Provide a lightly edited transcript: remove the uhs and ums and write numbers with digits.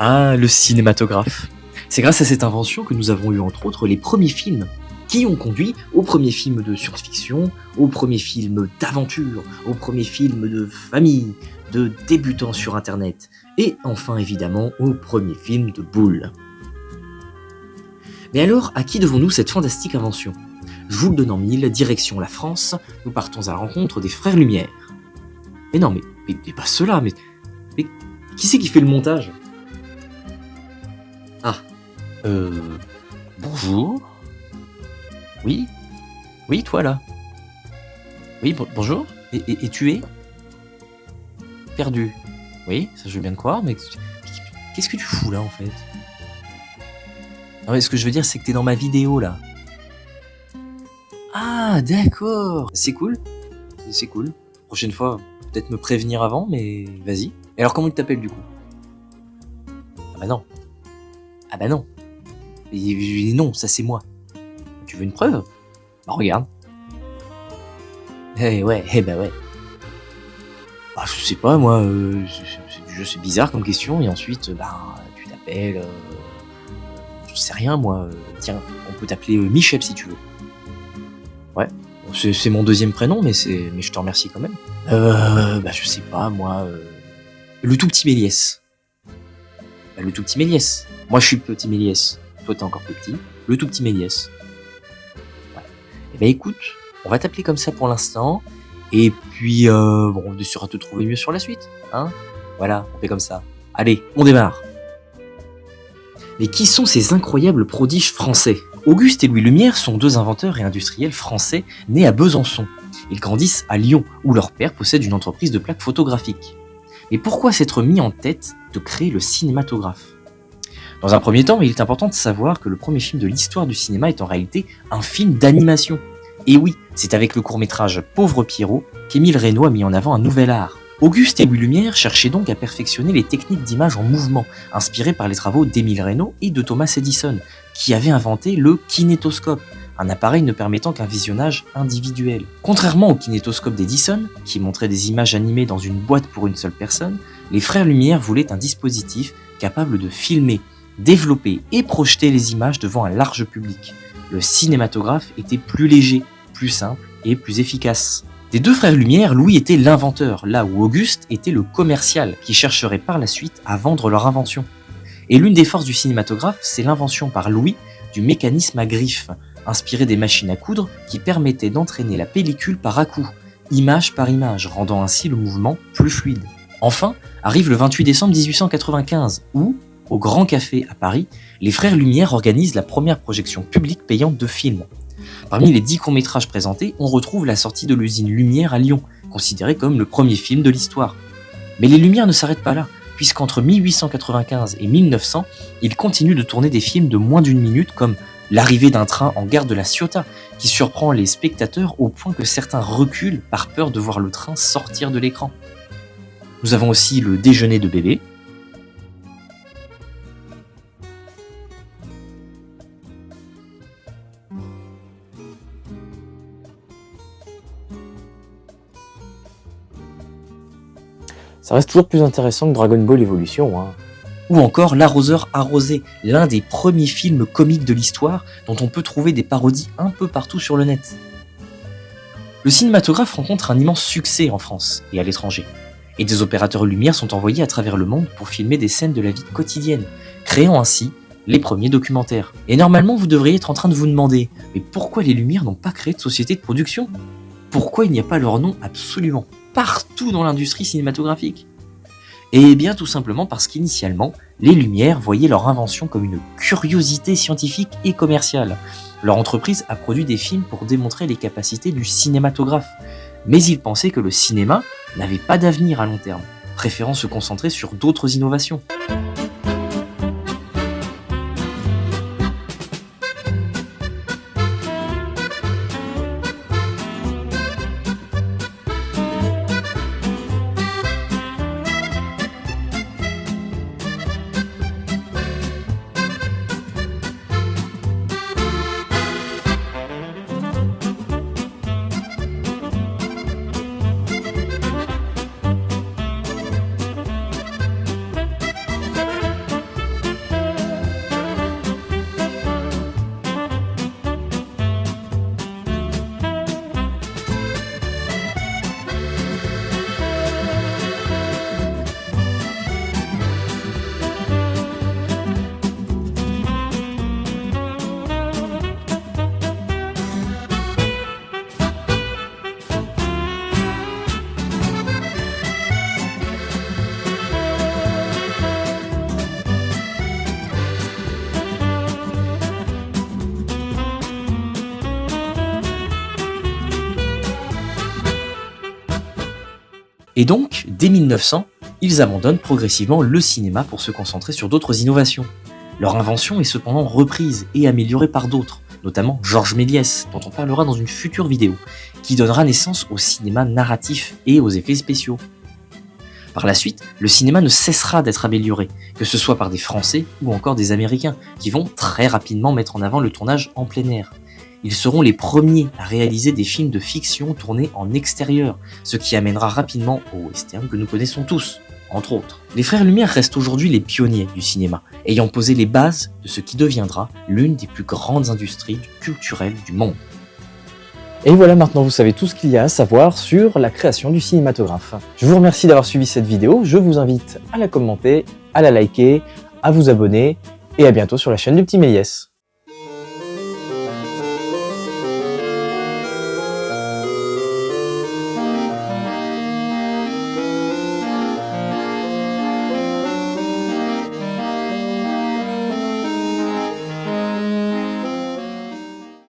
Ah, le cinématographe. C'est grâce à cette invention que nous avons eu entre autres les premiers films qui ont conduit aux premiers films de science-fiction, aux premiers films d'aventure, aux premiers films de famille, de débutants sur internet, et enfin évidemment aux premiers films de boules. Mais alors, à qui devons-nous cette fantastique invention ? Je vous le donne en mille, direction la France, nous partons à la rencontre des frères Lumière. Mais non, mais pas ceux-là, mais qui c'est qui fait le montage ? Ah, bonjour. Oui, toi là. Oui, bonjour. Et tu es perdu. Oui, ça je veux bien te croire, mais qu'est-ce que tu fous là en fait ? Non mais ce que je veux dire c'est que t'es dans ma vidéo là. Ah d'accord, c'est cool. C'est cool. Prochaine fois, peut-être me prévenir avant, mais vas-y. Et alors comment tu t'appelles du coup ? Ah bah non. Et non, ça c'est moi. Tu veux une preuve ? Bah regarde. Ouais. Bah je sais pas moi, c'est bizarre comme question, et ensuite, tu t'appelles... je sais rien moi, tiens, on peut t'appeler Michel si tu veux. Ouais, c'est mon deuxième prénom, mais je te remercie quand même. Je sais pas moi, le tout petit Méliès. Le tout petit Méliès. Moi je suis petit Méliès, toi t'es encore plus petit. Le tout petit Méliès. Ouais. Et écoute, on va t'appeler comme ça pour l'instant, et puis on essaiera de te trouver mieux sur la suite, hein. Voilà, on fait comme ça. Allez, on démarre. Mais qui sont ces incroyables prodiges français ? Auguste et Louis Lumière sont deux inventeurs et industriels français nés à Besançon. Ils grandissent à Lyon, où leur père possède une entreprise de plaques photographiques. Mais pourquoi s'être mis en tête de créer le cinématographe ? Dans un premier temps, il est important de savoir que le premier film de l'histoire du cinéma est en réalité un film d'animation. Et oui, c'est avec le court-métrage Pauvre Pierrot qu'Émile Reynaud a mis en avant un nouvel art. Auguste et Louis Lumière cherchaient donc à perfectionner les techniques d'image en mouvement, inspirées par les travaux d'Émile Reynaud et de Thomas Edison, qui avait inventé le kinétoscope, un appareil ne permettant qu'un visionnage individuel. Contrairement au kinétoscope d'Edison, qui montrait des images animées dans une boîte pour une seule personne, les frères Lumière voulaient un dispositif capable de filmer, développer et projeter les images devant un large public. Le cinématographe était plus léger, plus simple et plus efficace. Des deux frères Lumière, Louis était l'inventeur, là où Auguste était le commercial, qui chercherait par la suite à vendre leur invention. Et l'une des forces du cinématographe, c'est l'invention par Louis du mécanisme à griffe, inspiré des machines à coudre qui permettaient d'entraîner la pellicule par à-coups, image par image, rendant ainsi le mouvement plus fluide. Enfin, arrive le 28 décembre 1895, où, au Grand Café à Paris, les frères Lumière organisent la première projection publique payante de films. Parmi les 10 courts-métrages présentés, on retrouve la sortie de l'usine Lumière à Lyon, considérée comme le premier film de l'histoire. Mais les Lumières ne s'arrêtent pas là, puisqu'entre 1895 et 1900, ils continuent de tourner des films de moins d'une minute comme L'arrivée d'un train en gare de la Ciotat, qui surprend les spectateurs au point que certains reculent par peur de voir le train sortir de l'écran. Nous avons aussi Le déjeuner de bébé, ça reste toujours plus intéressant que Dragon Ball Evolution, hein. Ou encore L'arroseur arrosé, l'un des premiers films comiques de l'histoire dont on peut trouver des parodies un peu partout sur le net. Le cinématographe rencontre un immense succès en France et à l'étranger, et des opérateurs lumière sont envoyés à travers le monde pour filmer des scènes de la vie quotidienne, créant ainsi les premiers documentaires. Et normalement vous devriez être en train de vous demander, mais pourquoi les Lumières n'ont pas créé de société de production ? Pourquoi il n'y a pas leur nom absolument partout dans l'industrie cinématographique ? Eh bien tout simplement parce qu'initialement, les Lumières voyaient leur invention comme une curiosité scientifique et commerciale. Leur entreprise a produit des films pour démontrer les capacités du cinématographe, mais ils pensaient que le cinéma n'avait pas d'avenir à long terme, préférant se concentrer sur d'autres innovations. Et donc, dès 1900, ils abandonnent progressivement le cinéma pour se concentrer sur d'autres innovations. Leur invention est cependant reprise et améliorée par d'autres, notamment Georges Méliès, dont on parlera dans une future vidéo, qui donnera naissance au cinéma narratif et aux effets spéciaux. Par la suite, le cinéma ne cessera d'être amélioré, que ce soit par des Français ou encore des Américains, qui vont très rapidement mettre en avant le tournage en plein air. Ils seront les premiers à réaliser des films de fiction tournés en extérieur, ce qui amènera rapidement au western que nous connaissons tous, entre autres. Les Frères Lumière restent aujourd'hui les pionniers du cinéma, ayant posé les bases de ce qui deviendra l'une des plus grandes industries culturelles du monde. Et voilà, maintenant vous savez tout ce qu'il y a à savoir sur la création du cinématographe. Je vous remercie d'avoir suivi cette vidéo, je vous invite à la commenter, à la liker, à vous abonner, et à bientôt sur la chaîne du Petit Méliès.